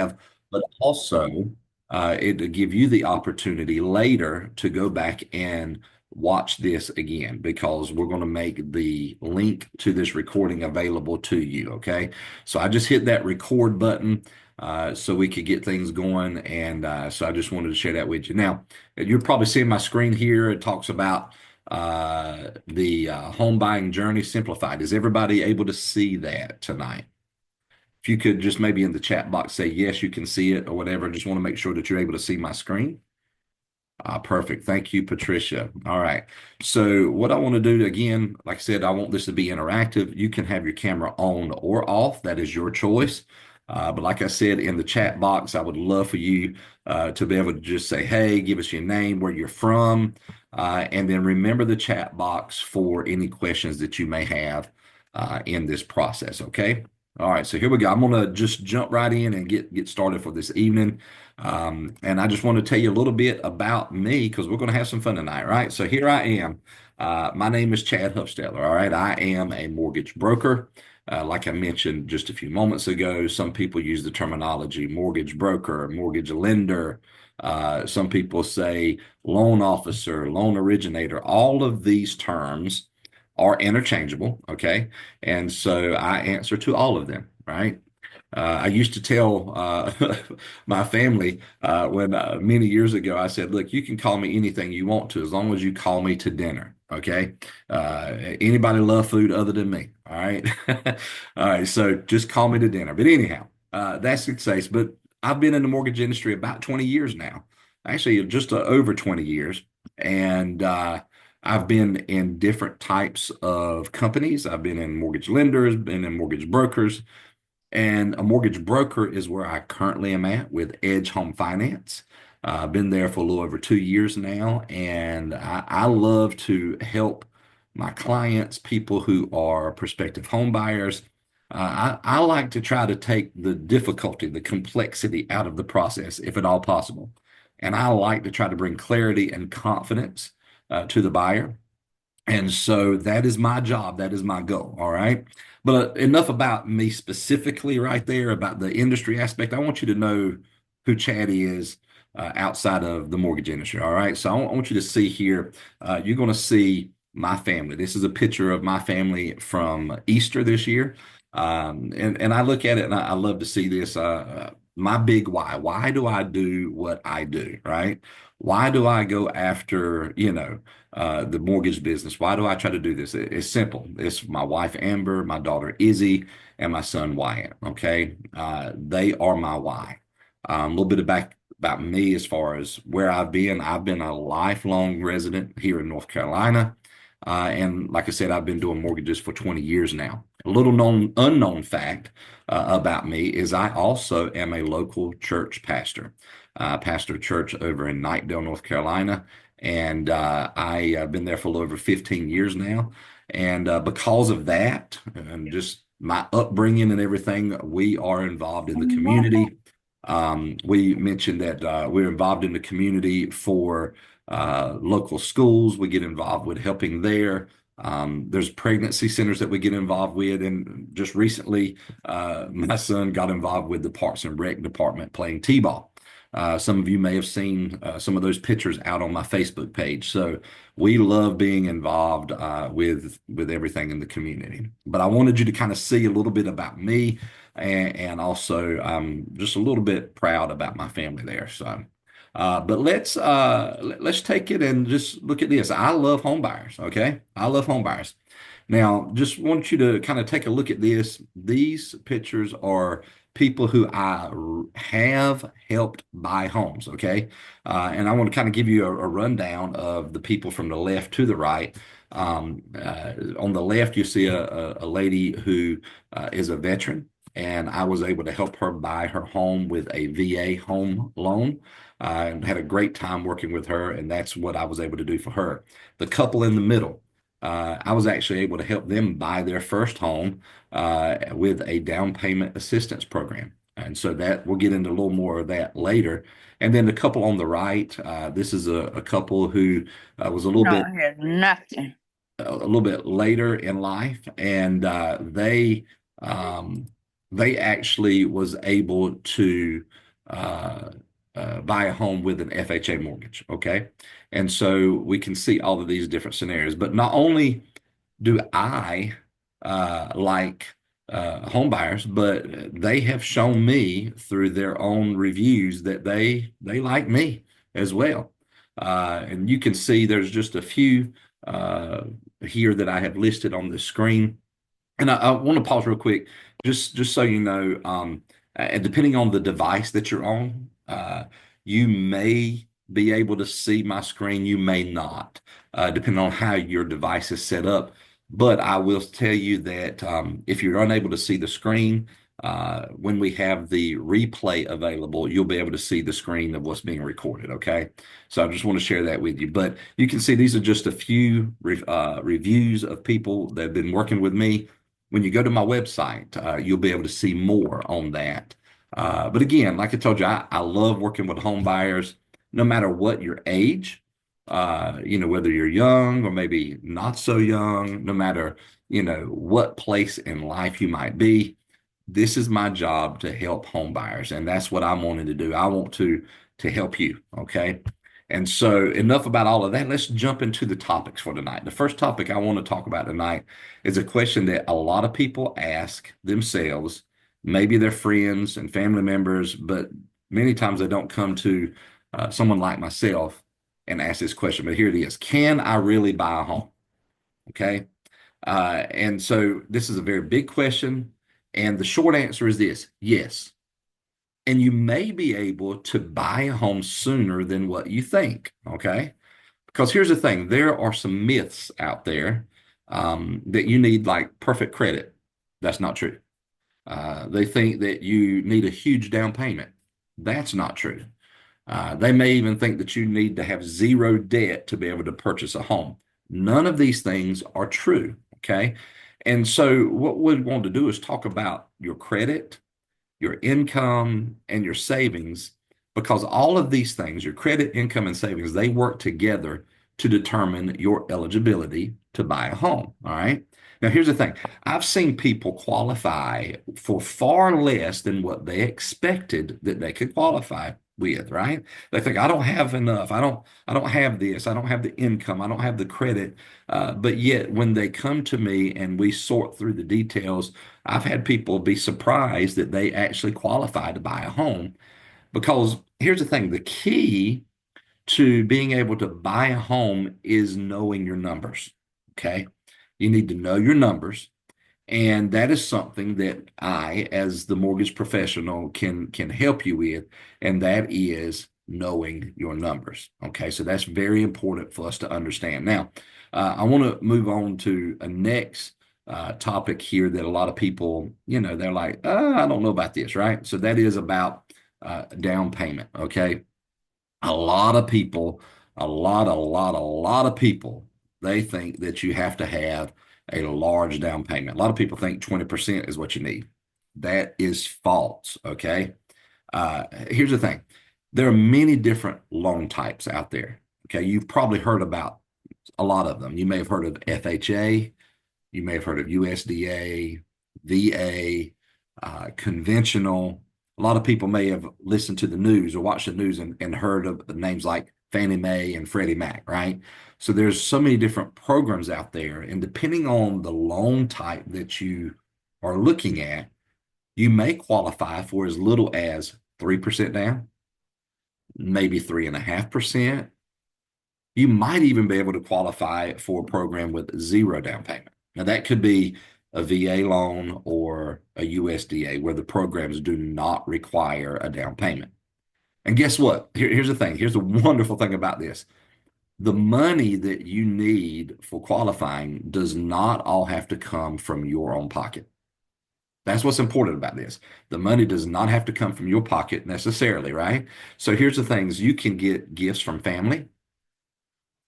have, but also it'll give you the opportunity later to go back and watch this again because we're going to make the link to this recording available to you. Okay. So I just hit that record button so we could get things going. And so I just wanted to share that with you. Now, you're probably seeing my screen here. It talks about the home buying journey simplified. Is everybody able to see that tonight? If you could just maybe in the chat box say, yes, you can see it or whatever. Just want to make sure that you're able to see my screen. Perfect. Thank you, Patricia. All right. So what I want to do again, like I said, I want this to be interactive. You can have your camera on or off. That is your choice. But like I said, in the chat box, I would love for you to be able to just say, hey, give us your name, where you're from, and then remember the chat box for any questions that you may have in this process. Okay. All right. So here we go. I'm going to just jump right in and get started for this evening. And I just want to tell you a little bit about me because we're going to have some fun tonight, right? So here I am. My name is Chad Huffstetter. All right. I am a mortgage broker. Like I mentioned just a few moments ago, some people use the terminology mortgage broker, mortgage lender. Some people say loan officer, loan originator. All of these terms are interchangeable. Okay. And so I answer to all of them, right? I used to tell my family when many years ago, I said, look, you can call me anything you want to as long as you call me to dinner. Okay. Anybody love food other than me? All right. All right. So just call me to dinner. But anyhow, that's the case. But I've been in the mortgage industry about 20 years now, actually, just over 20 years. And I've been in different types of companies. I've been in mortgage lenders, been in mortgage brokers. And a mortgage broker is where I currently am at with Edge Home Finance. I've been there for a little over 2 years now, and I love to help my clients, people who are prospective home buyers. I like to try to take the difficulty, the complexity out of the process, if at all possible. And I like to try to bring clarity and confidence to the buyer. And so that is my job. That is my goal. All right. But enough about me specifically right there about the industry aspect. I want you to know who Chad is outside of the mortgage industry. All right. So I want you to see here, you're going to see my family. This is a picture of my family from Easter this year. And I look at it and I love to see this. My big why. Why do I do what I do? Right. Why do I go after, the mortgage business? Why do I try to do this? It's simple. It's my wife, Amber, my daughter, Izzy, and my son, Wyatt. Okay. They are my why. A little bit about me as far as where I've been. I've been a lifelong resident here in North Carolina. And like I said, I've been doing mortgages for 20 years now. A little unknown fact about me is I also am a local church pastor. Pastor a church over in Knightdale, North Carolina. And I have been there for a little over 15 years now. And because of that, and just my upbringing and everything, we are involved in the community. We mentioned that we're involved in the community for local schools. We get involved with helping there. There's pregnancy centers that we get involved with. And just recently, my son got involved with the Parks and Rec department playing T-ball. Some of you may have seen some of those pictures out on my Facebook page. So we love being involved with everything in the community. But I wanted you to kind of see a little bit about me, and also I'm just a little bit proud about my family there. So, but let's take it and just look at this. I love home buyers. Okay, I love home buyers. Now, just want you to kind of take a look at this. These pictures are people who I have helped buy homes, okay? And I want to kind of give you a rundown of the people from the left to the right. On the left, you see a lady who is a veteran, and I was able to help her buy her home with a VA home loan. And had a great time working with her, and that's what I was able to do for her. The couple in the middle, I was actually able to help them buy their first home with a down payment assistance program. And so that we'll get into a little more of that later. And then the couple on the right, this is a couple who was Not here, nothing. a little bit later in life, and they um, they actually was able to uh, buy a home with an FHA mortgage. Okay. And so we can see all of these different scenarios. But not only do I like home buyers, but they have shown me through their own reviews that they like me as well. And you can see there's just a few uh, here that I have listed on the screen. And I want to pause real quick, just so you know, and depending on the device that you're on, you may be able to see my screen, you may not, depending on how your device is set up. But I will tell you that if you're unable to see the screen, when we have the replay available, you'll be able to see the screen of what's being recorded. Okay, so I just want to share that with you. But you can see these are just a few reviews of people that have been working with me. When you go to my website, you'll be able to see more on that. But again, like I told you, I love working with home buyers, no matter what your age, whether you're young or maybe not so young, no matter, what place in life you might be. This is my job to help home buyers, and that's what I'm wanting to do. I want to help you, okay? And so enough about all of that. Let's jump into the topics for tonight. The first topic I want to talk about tonight is a question that a lot of people ask themselves, maybe their friends and family members, but many times they don't come to someone like myself and ask this question. But here it is: Can I really buy a home? Okay. And so this is a very big question. And the short answer is this: yes. And you may be able to buy a home sooner than what you think. Okay. Because here's the thing, there are some myths out there that you need like perfect credit. That's not true. They think that you need a huge down payment. That's not true. They may even think that you need to have zero debt to be able to purchase a home. None of these things are true. Okay. And so, what we want to do is talk about your credit, your income, and your savings, because all of these things, your credit, income, and savings, they work together to determine your eligibility to buy a home. All right. Now, here's the thing: I've seen people qualify for far less than what they expected that they could qualify with, right? They think, I don't have enough. I don't have this. I don't have the income. I don't have the credit. But yet when they come to me and we sort through the details, I've had people be surprised that they actually qualify to buy a home. Because here's the thing, the key to being able to buy a home is knowing your numbers. Okay. You need to know your numbers. And that is something that I, as the mortgage professional, can help you with, and that is knowing your numbers. Okay, so that's very important for us to understand. Now, I want to move on to a next topic here that a lot of people, they're like, I don't know about this, right? So that is about down payment. Okay, a lot of people, a lot of people, they think that you have to have a large down payment. A lot of people think 20% is what you need. That is false, okay? Here's the thing. There are many different loan types out there, okay? You've probably heard about a lot of them. You may have heard of FHA, you may have heard of USDA, VA, conventional. A lot of people may have listened to the news or watched the news and heard of the names like Fannie Mae and Freddie Mac, right? So there's so many different programs out there, and depending on the loan type that you are looking at, you may qualify for as little as 3% down, maybe 3.5%. You might even be able to qualify for a program with zero down payment. Now, that could be a VA loan or a USDA where the programs do not require a down payment. And guess what? Here's the thing. Here's the wonderful thing about this. The money that you need for qualifying does not all have to come from your own pocket. That's what's important about this. The money does not have to come from your pocket necessarily, right? So here's the things. You can get gifts from family.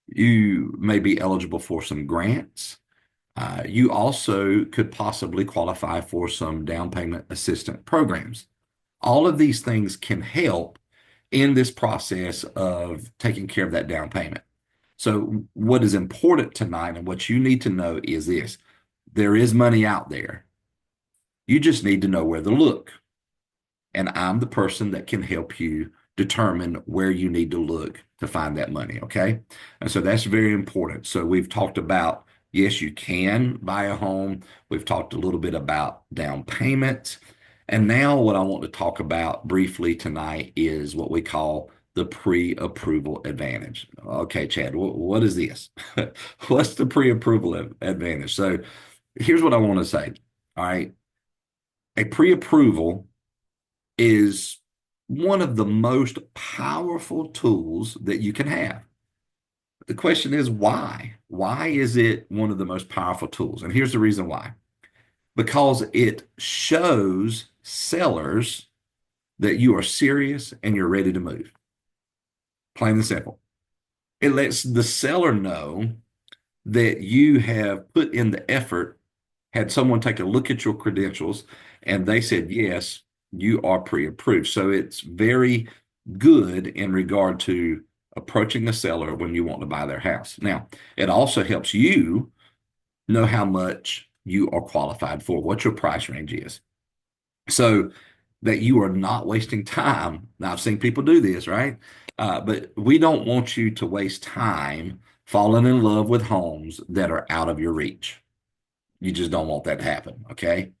You may be eligible for some grants. You also could possibly qualify for some down payment assistance programs. All of these things can help in this process of taking care of that down payment. So, what is important tonight and what you need to know is this: there is money out there. You just need to know where to look. And I'm the person that can help you determine where you need to look to find that money. Okay. And so that's very important. So we've talked about, yes, you can buy a home. We've talked a little bit about down payments. And now what I want to talk about briefly tonight is what we call the pre-approval advantage. Okay, Chad, what is this? What's the pre-approval advantage? So here's what I want to say. All right. A pre-approval is one of the most powerful tools that you can have. The question is why? Why is it one of the most powerful tools? And here's the reason why. Because it shows sellers that you are serious and you're ready to move. Plain and simple. It lets the seller know that you have put in the effort, had someone take a look at your credentials, and they said, yes, you are pre-approved. So it's very good in regard to approaching the seller when you want to buy their house. Now, it also helps you know how much you are qualified for, what your price range is. So that you are not wasting time. Now, I've seen people do this, right? But we don't want you to waste time falling in love with homes that are out of your reach. You just don't want that to happen, okay?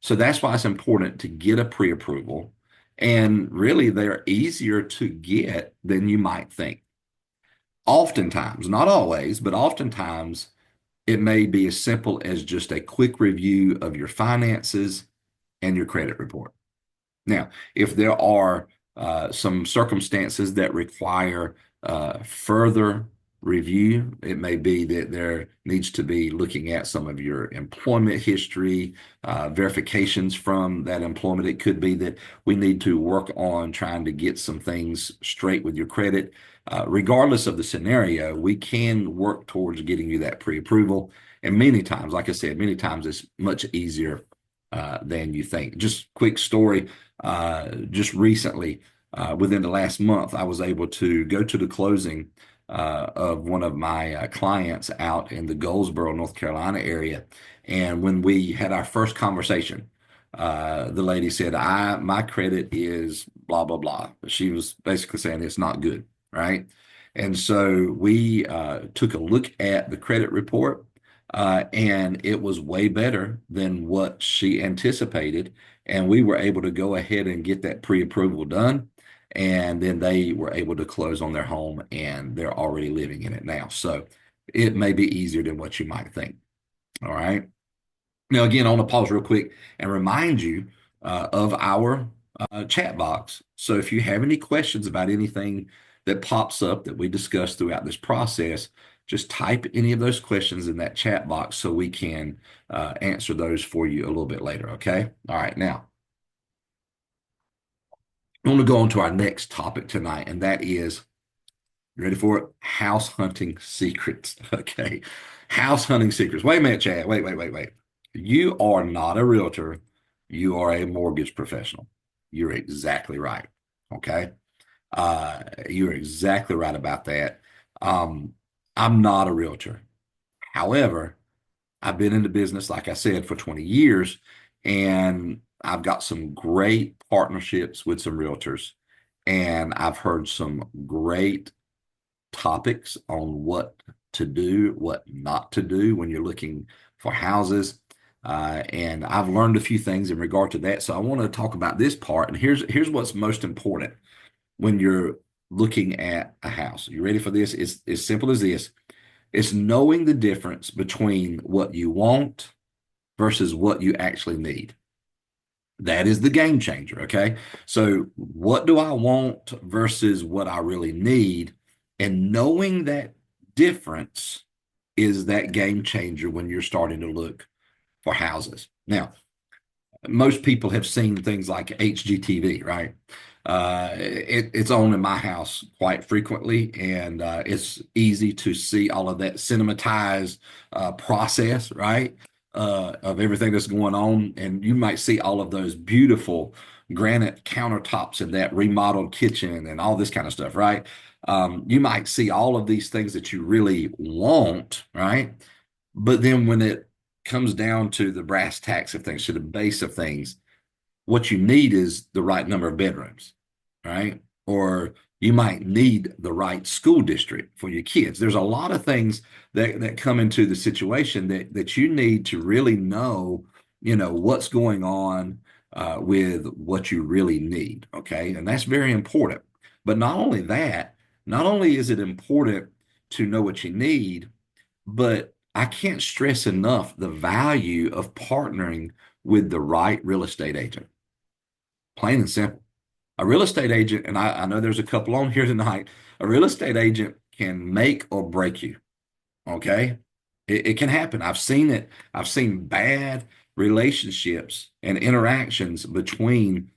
So that's why it's important to get a pre-approval. And really, they're easier to get than you might think. Oftentimes, not always, but oftentimes, it may be as simple as just a quick review of your finances and your credit report. Now, if there are some circumstances that require further review, it may be that there needs to be looking at some of your employment history, verifications from that employment. It could be that we need to work on trying to get some things straight with your credit. Regardless of the scenario, we can work towards getting you that pre-approval. And many times, like I said, many times it's much easier than you think. Just quick story. Just recently, within the last month, I was able to go to the closing of one of my clients out in the Goldsboro, North Carolina area. And when we had our first conversation, the lady said, my credit is blah, blah, blah. She was basically saying it's not good, right? And so we took a look at the credit report, and it was way better than what she anticipated. And we were able to go ahead and get that pre-approval done. And then they were able to close on their home and they're already living in it now. So it may be easier than what you might think. All right. Now, again, I want to pause real quick and remind you of our chat box. So if you have any questions about anything that pops up that we discussed throughout this process, just type any of those questions in that chat box so we can answer those for you a little bit later. Okay. All right. Now, I want to go on to our next topic tonight, and that is, you ready for it? House hunting secrets. Okay. House hunting secrets. Wait a minute, Chad. Wait. You are not a realtor. You are a mortgage professional. You're exactly right. Okay. You're exactly right about that. Um, I'm not a realtor. However, I've been in the business, like I said, for 20 years, and I've got some great partnerships with some realtors, and I've heard some great topics on what to do, what not to do when you're looking for houses. And I've learned a few things in regard to that. So I want to talk about this part. And here's what's most important when you're looking at a house. You ready for this? It's as simple as this. It's knowing the difference between what you want versus what you actually need. That is the game changer. Okay. So, what do I want versus what I really need? And knowing that difference is that game changer when you're starting to look for houses. Now, most people have seen things like HGTV, right? It's on in my house quite frequently, and it's easy to see all of that cinematized process, right? Of everything that's going on. And you might see all of those beautiful granite countertops in that remodeled kitchen and all this kind of stuff, right? You might see all of these things that you really want, right? But then when it comes down to the brass tacks of things, to the base of things, what you need is the right number of bedrooms, right? Or you might need the right school district for your kids. There's a lot of things that come into the situation that you need to really know, what's going on with what you really need. Okay. And that's very important. But not only that, not only is it important to know what you need, but I can't stress enough the value of partnering with the right real estate agent. Plain and simple. A real estate agent, and I know there's a couple on here tonight, a real estate agent can make or break you. Okay. It can happen. I've seen it. I've seen bad relationships and interactions between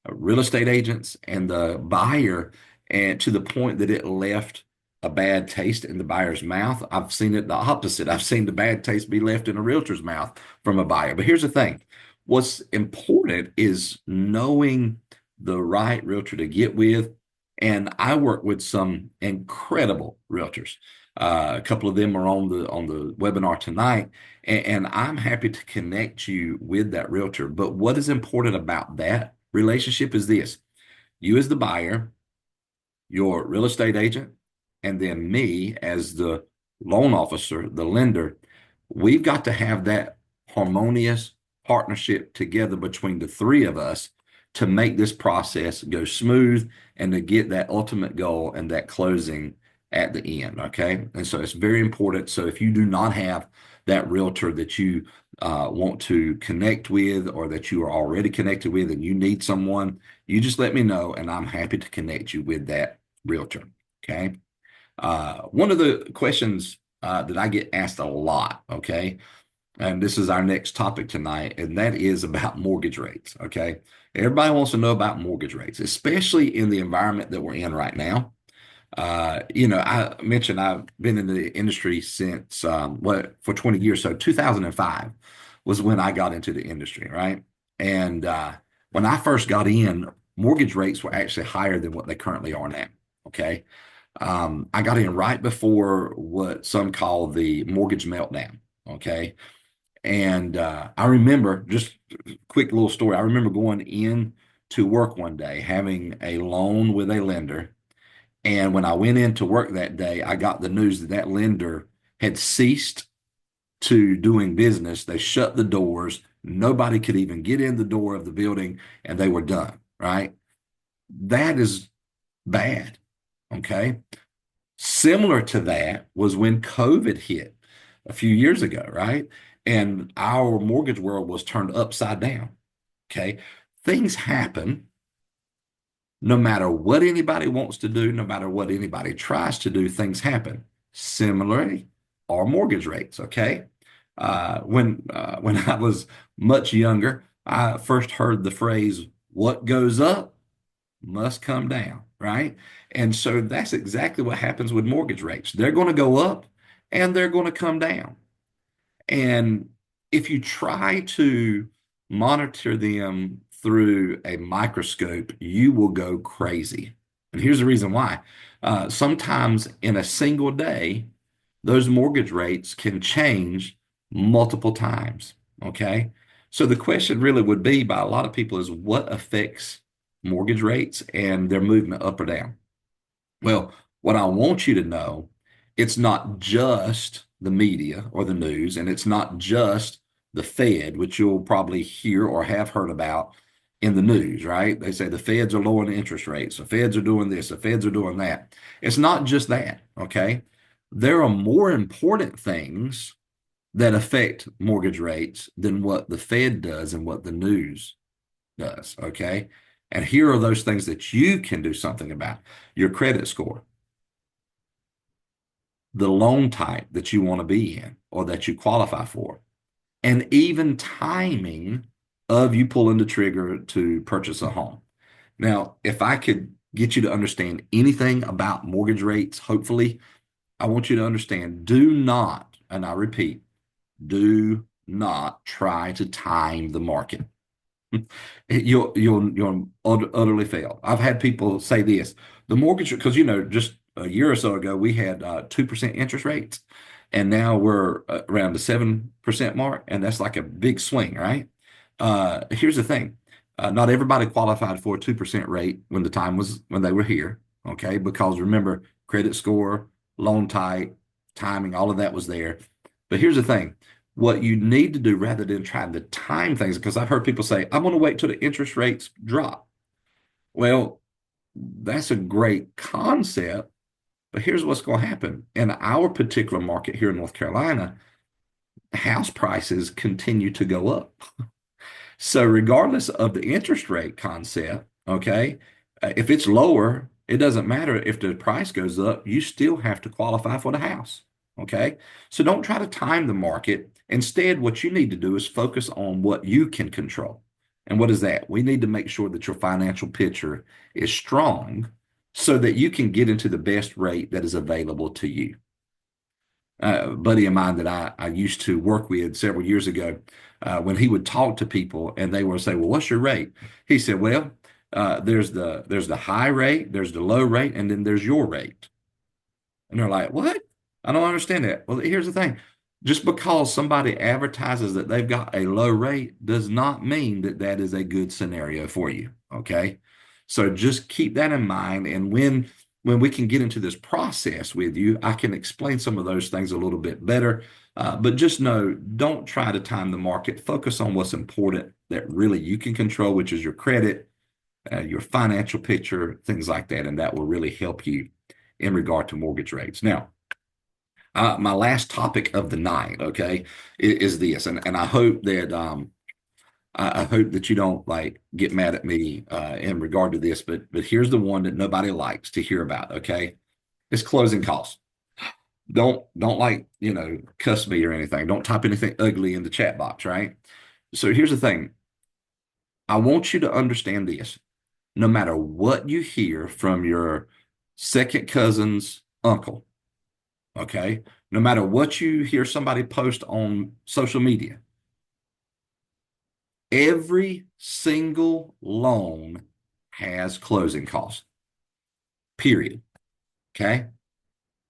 real estate agents and the buyer, and to the point that it left a bad taste in the buyer's mouth. I've seen it the opposite. I've seen the bad taste be left in a realtor's mouth from a buyer. But here's the thing. What's important is knowing the right realtor to get with. And I work with some incredible realtors. A couple of them are on the webinar tonight, and I'm happy to connect you with that realtor. But what is important about that relationship is this: you as the buyer, your real estate agent, and then me as the loan officer, the lender. We've got to have that harmonious partnership together between the three of us to make this process go smooth and to get that ultimate goal and that closing at the end. Okay. And so it's very important. So if you do not have that realtor that you want to connect with, or that you are already connected with and you need someone, you just let me know and I'm happy to connect you with that realtor. Okay. One of the questions that I get asked a lot, okay, and this is our next topic tonight, and that is about mortgage rates. Okay. Everybody wants to know about mortgage rates, especially in the environment that we're in right now. I mentioned I've been in the industry since for 20 years. So 2005 was when I got into the industry, right? And when I first got in, mortgage rates were actually higher than what they currently are now. Okay. I got in right before what some call the mortgage meltdown. Okay. And I remember, just a quick little story. I remember going in to work one day, having a loan with a lender. And when I went in to work that day, I got the news that that lender had ceased to doing business. They shut the doors. Nobody could even get in the door of the building, and they were done, right? That is bad. Okay. Similar to that was when COVID hit a few years ago, right? And our mortgage world was turned upside down. Okay. Things happen no matter what anybody wants to do, no matter what anybody tries to do, things happen. Similarly, our mortgage rates. Okay. When I was much younger, I first heard the phrase, what goes up must come down, right? And so that's exactly what happens with mortgage rates. They're going to go up and they're going to come down. And if you try to monitor them through a microscope, you will go crazy. And here's the reason why. Sometimes in a single day, those mortgage rates can change multiple times. Okay. So the question really would be by a lot of people is, what affects mortgage rates and their movement up or down? Well, what I want you to know, it's not just the media or the news, and it's not just the Fed, which you'll probably hear or have heard about in the news, right? They say the Feds are lowering the interest rates, the Feds are doing this, the Feds are doing that. It's not just that, okay? There are more important things that affect mortgage rates than what the Fed does and what the news does, okay? And here are those things that you can do something about: your credit score, the loan type that you want to be in or that you qualify for, and even timing of you pulling the trigger to purchase a home. Now, if I could get you to understand anything about mortgage rates, hopefully, I want you to understand, do not, and I repeat, do not try to time the market. You'll utterly fail. I've had people say this: the mortgage, because just a year or so ago we had 2% interest rates, And now we're around the 7% mark, and that's like a big swing, right? Here's the thing. Not everybody qualified for a 2% rate when the time was when they were here, okay? Because remember, credit score, loan type, timing, all of that was there. But here's the thing. What you need to do rather than trying to time things, because I've heard people say, I'm going to wait till the interest rates drop. Well, that's a great concept, but here's what's going to happen. In our particular market here in North Carolina, house prices continue to go up. So regardless of the interest rate concept, okay, if it's lower, it doesn't matter if the price goes up, you still have to qualify for the house. Okay. So don't try to time the market. Instead, what you need to do is focus on what you can control. And what is that? We need to make sure that your financial picture is strong so that you can get into the best rate that is available to you. A buddy of mine that I used to work with several years ago, when he would talk to people and they would say, "Well, what's your rate?" He said, "Well, there's the high rate, there's the low rate, and then there's your rate." And they're like, "What? I don't understand that." Well, here's the thing. Just because somebody advertises that they've got a low rate does not mean that that is a good scenario for you. Okay. So just keep that in mind. And when we can get into this process with you, I can explain some of those things a little bit better. But just know, don't try to time the market. Focus on what's important that really you can control, which is your credit, your financial picture, things like that. And that will really help you in regard to mortgage rates. Now, my last topic of the night, okay, is this, and I hope that I hope that you don't like get mad at me in regard to this, but here's the one that nobody likes to hear about, okay? It's closing costs. Don't like, cuss me or anything. Don't type anything ugly in the chat box, right? So here's the thing. I want you to understand this. No matter what you hear from your second cousin's uncle, okay? No matter what you hear somebody post on social media, every single loan has closing costs, period. Okay?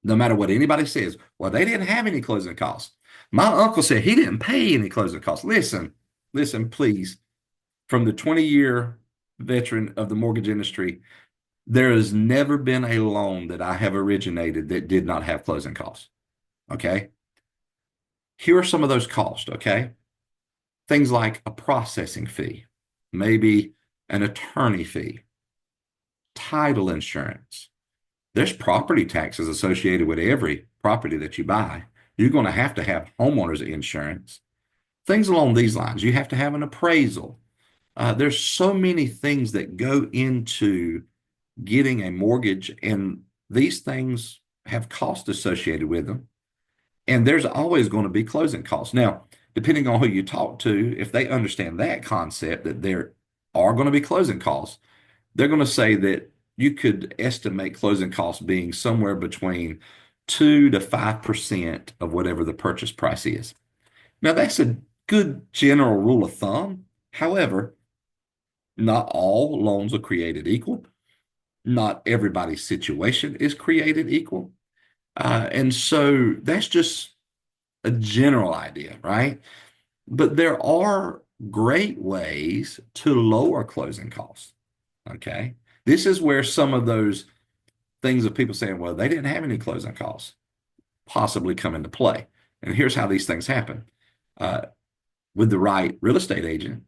No matter what anybody says, well, they didn't have any closing costs. My uncle said he didn't pay any closing costs. Listen, please. From the 20-year veteran of the mortgage industry, there has never been a loan that I have originated that did not have closing costs. Okay? Here are some of those costs, okay? Things like a processing fee, maybe an attorney fee, title insurance. There's property taxes associated with every property that you buy. You're going to have homeowners insurance, things along these lines. You have to have an appraisal. There's so many things that go into getting a mortgage, and these things have cost associated with them. And there's always going to be closing costs. Now, depending on who you talk to, if they understand that concept that there are going to be closing costs, they're going to say that you could estimate closing costs being somewhere between 2 to 5% of whatever the purchase price is. Now, that's a good general rule of thumb. However, not all loans are created equal. Not everybody's situation is created equal. And so that's just a general idea, right? But there are great ways to lower closing costs. Okay. This is where some of those things of people saying, well, they didn't have any closing costs possibly come into play. And here's how these things happen. Uh, with the right real estate agent,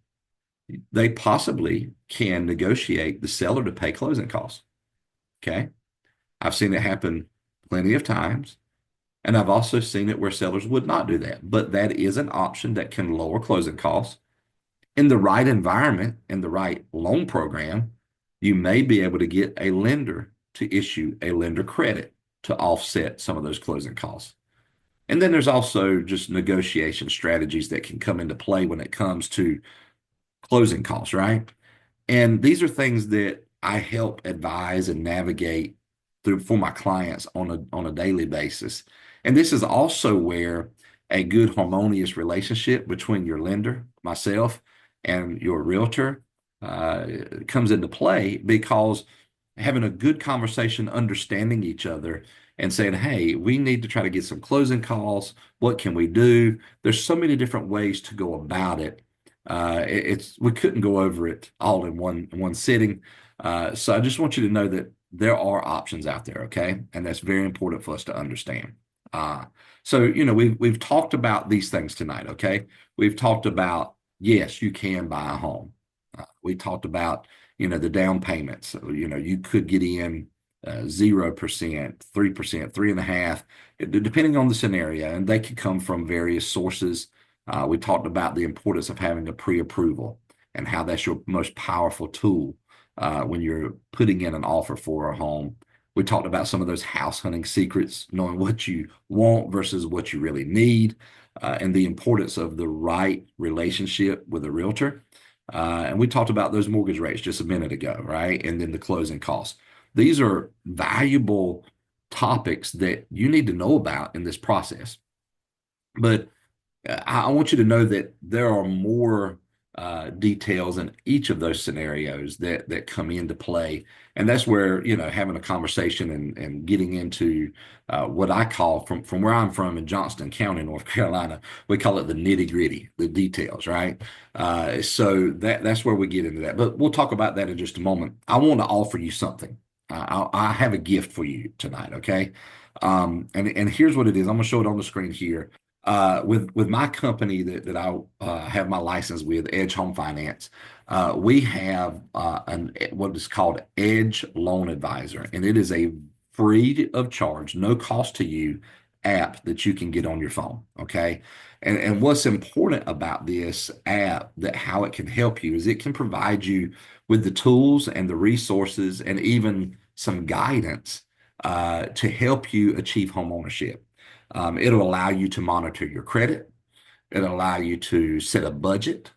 they possibly can negotiate the seller to pay closing costs. Okay. I've seen it happen plenty of times. And I've also seen it where sellers would not do that. But that is an option that can lower closing costs. In the right environment, in the right loan program, you may be able to get a lender to issue a lender credit to offset some of those closing costs. And then there's also just negotiation strategies that can come into play when it comes to closing costs, right? And these are things that I help advise and navigate through for my clients on a daily basis. And this is also where a good harmonious relationship between your lender, myself, and your realtor comes into play, because having a good conversation, understanding each other, and saying, hey, we need to try to get some closing costs. What can we do? There's so many different ways to go about it. It's we couldn't go over it all in one sitting. So I just want you to know that there are options out there, okay? And that's very important for us to understand. Uh, so we've talked about these things tonight, okay? We've talked about yes, you can buy a home. We talked about the down payments. You could get in 0%, 3%, 3.5%, depending on the scenario, and they could come from various sources. We talked about the importance of having a pre-approval and how that's your most powerful tool when you're putting in an offer for a home. We talked about some of those house hunting secrets, knowing what you want versus what you really need, and the importance of the right relationship with a realtor. And we talked about those mortgage rates just a minute ago, right? And then the closing costs. These are valuable topics that you need to know about in this process. But I want you to know that there are more details in each of those scenarios that come into play, and that's where having a conversation and getting into what I call from where I'm from in Johnston County, North Carolina, we call it the nitty gritty, the details, right? So that's where we get into that. But we'll talk about that in just a moment. I want to offer you something. I have a gift for you tonight, okay? And here's what it is. I'm going to show it on the screen here with my company that I have my license with, Edge Home Finance. We have what is called Edge Loan Advisor, and it is a free of charge, no cost to you app that you can get on your phone. Okay. And what's important about this app, that how it can help you, is it can provide you with the tools and the resources and even some guidance to help you achieve home ownership. It'll allow you to monitor your credit. It'll allow you to set a budget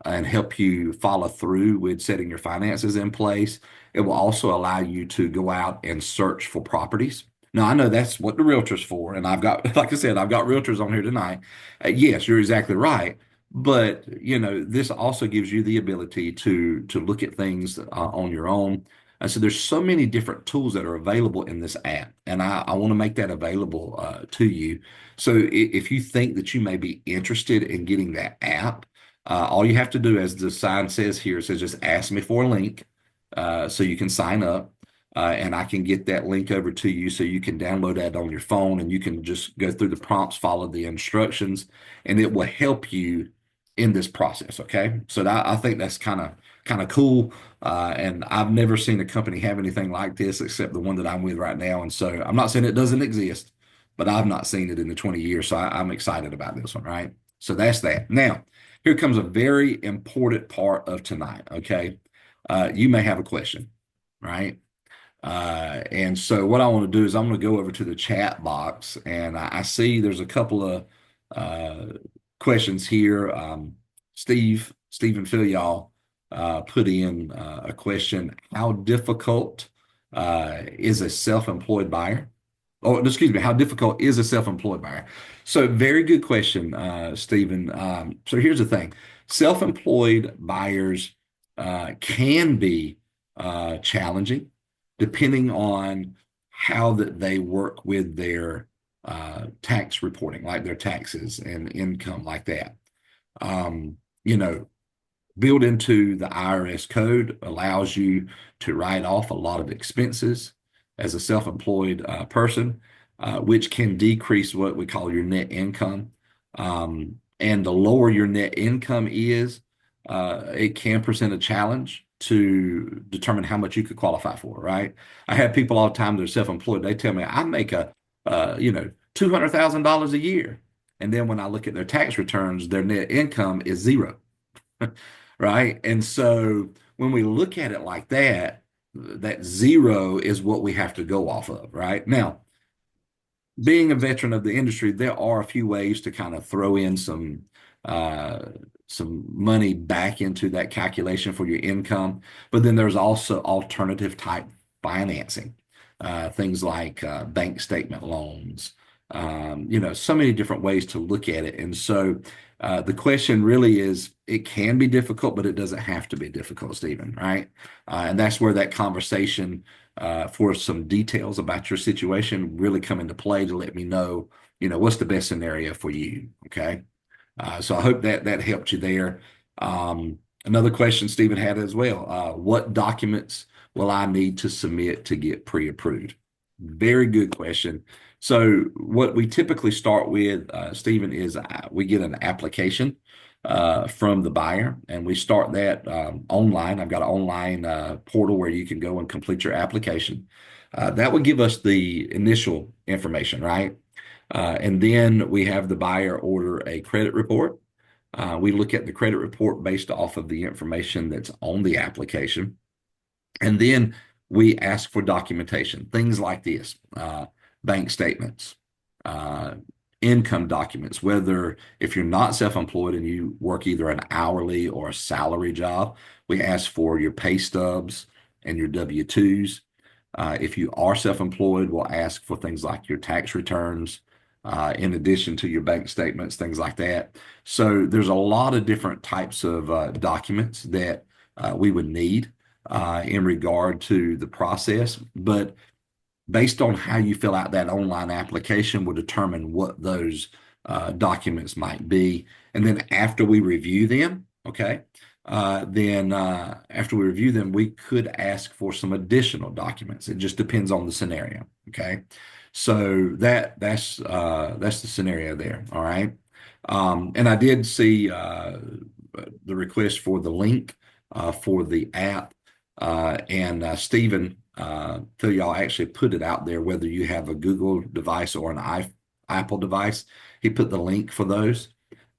and help you follow through with setting your finances in place. It will also allow you to go out and search for properties. Now, I know that's what the realtor's for, and I've got, like I said, I've got realtors on here tonight. Yes, you're exactly right. But this also gives you the ability to look at things on your own. And so there's so many different tools that are available in this app, and I want to make that available to you. So if you think that you may be interested in getting that app, all you have to do, as the sign says here, it says just ask me for a link so you can sign up. And I can get that link over to you so you can download that on your phone and you can just go through the prompts, follow the instructions, and it will help you in this process. Okay. So I think that's kind of cool. And I've never seen a company have anything like this except the one that I'm with right now. And so I'm not saying it doesn't exist, but I've not seen it in the 20 years. So I'm excited about this one. Right. So that's that. Now, here comes a very important part of tonight. Okay. You may have a question, right? And so what I want to do is I'm going to go over to the chat box, and I see there's a couple of questions here. Stephen Phil, y'all put in a question. How difficult is a self-employed buyer? Oh, excuse me. How difficult is a self-employed buyer? So very good question, Stephen. So here's the thing. Self-employed buyers can be challenging depending on how that they work with their tax reporting, like their taxes and income like that. Um, you know, Built into the IRS code allows you to write off a lot of expenses as a self-employed person, which can decrease what we call your net income. And the lower your net income is, it can present a challenge to determine how much you could qualify for, right? I have people all the time that are self-employed. They tell me I make $200,000 a year. And then when I look at their tax returns, their net income is zero. Right? And so when we look at it like that, that zero is what we have to go off of, right? Now, being a veteran of the industry, there are a few ways to kind of throw in uh, some money back into that calculation for your income. But then there's also alternative type financing, things like bank statement loans. So many different ways to look at it. And so the question really is, it can be difficult, but it doesn't have to be difficult, Stephen, right? And that's where that conversation for some details about your situation really come into play to let me know, what's the best scenario for you. Okay. So I hope that helped you there. Another question Stephen had as well. What documents will I need to submit to get pre-approved? Very good question. So what we typically start with, Stephen, is we get an application from the buyer, and we start that online. I've got an online portal where you can go and complete your application. That would give us the initial information, right? And then we have the buyer order a credit report. We look at the credit report based off of the information that's on the application. And then we ask for documentation, things like this, bank statements, uh, income documents, whether if you're not self-employed and you work either an hourly or a salary job, we ask for your pay stubs and your W-2s. If you are self-employed, we'll ask for things like your tax returns, in addition to your bank statements, things like that. So there's a lot of different types of documents that we would need in regard to the process. But based on how you fill out that online application will determine what those documents might be. And then after we review them, okay, then after we review them, we could ask for some additional documents. It just depends on the scenario, okay? So that's the scenario there, all right? And I did see the request for the link for the app. And Stephen, Phil, y'all actually put it out there, whether you have a Google device or an Apple device. He put the link for those.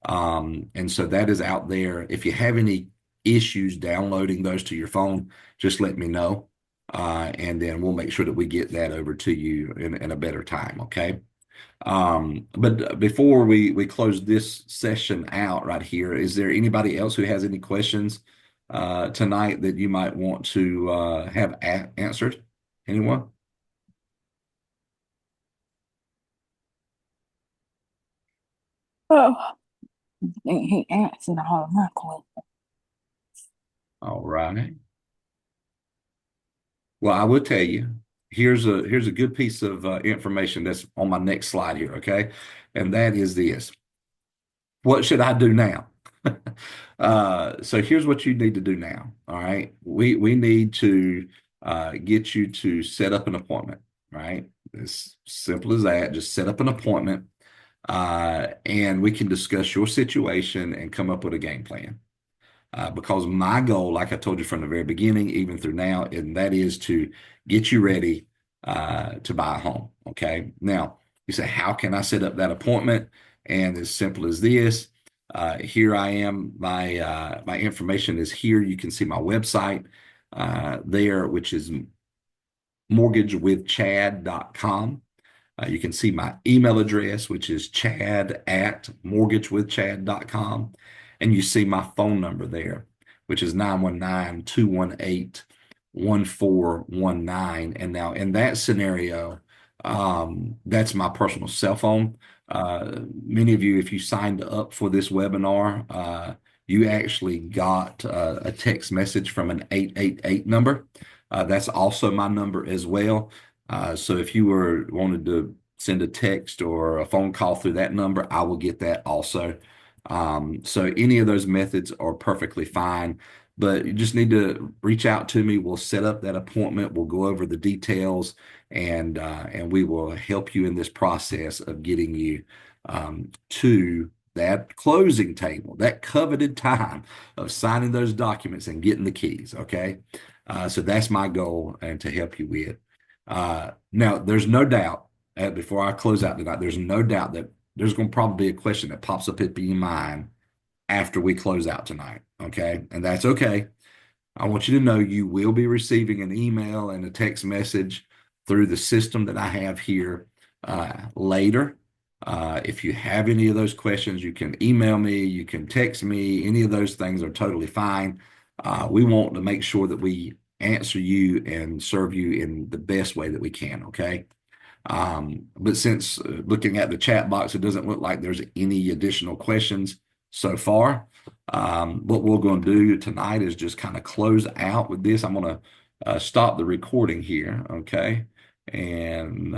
And so that is out there. If you have any issues downloading those to your phone, just let me know. And then we'll make sure that we get that over to you in a better time. Okay. But before we close this session out right here, is there anybody else who has any questions tonight that you might want to have answered? Anyone? Oh, he answered all of my questions. All right. Well, I will tell you, here's a good piece of information that's on my next slide here, okay? And that is this. What should I do now? So here's what you need to do now. All right. We need to get you to set up an appointment, right? It's simple as that. Just set up an appointment, and we can discuss your situation and come up with a game plan. Because my goal, like I told you from the very beginning, even through now, and that is to get you ready to buy a home. Okay. Now, you say, how can I set up that appointment? And as simple as this, here I am. My information is here. You can see my website there, which is mortgagewithchad.com. You can see my email address, which is chad@mortgagewithchad.com. And you see my phone number there, which is 919-218-1419. And now in that scenario, that's my personal cell phone. Many of you, if you signed up for this webinar, you actually got a text message from an 888 number. That's also my number as well. So if you wanted to send a text or a phone call through that number, I will get that also. So any of those methods are perfectly fine, but you just need to reach out to me. We'll set up that appointment. We'll go over the details, and we will help you in this process of getting you to that closing table, that coveted time of signing those documents and getting the keys. Okay. So that's my goal and to help you with. Now, there's no doubt, before I close out tonight, there's no doubt that there's going to probably be a question that pops up in your mind after we close out tonight. Okay. And that's okay. I want you to know you will be receiving an email and a text message through the system that I have here later. If you have any of those questions, you can email me, you can text me. Any of those things are totally fine. We want to make sure that we answer you and serve you in the best way that we can. Okay. But since looking at the chat box, it doesn't look like there's any additional questions so far. What we're going to do tonight is just kind of close out with this. I'm going to stop the recording here, okay? And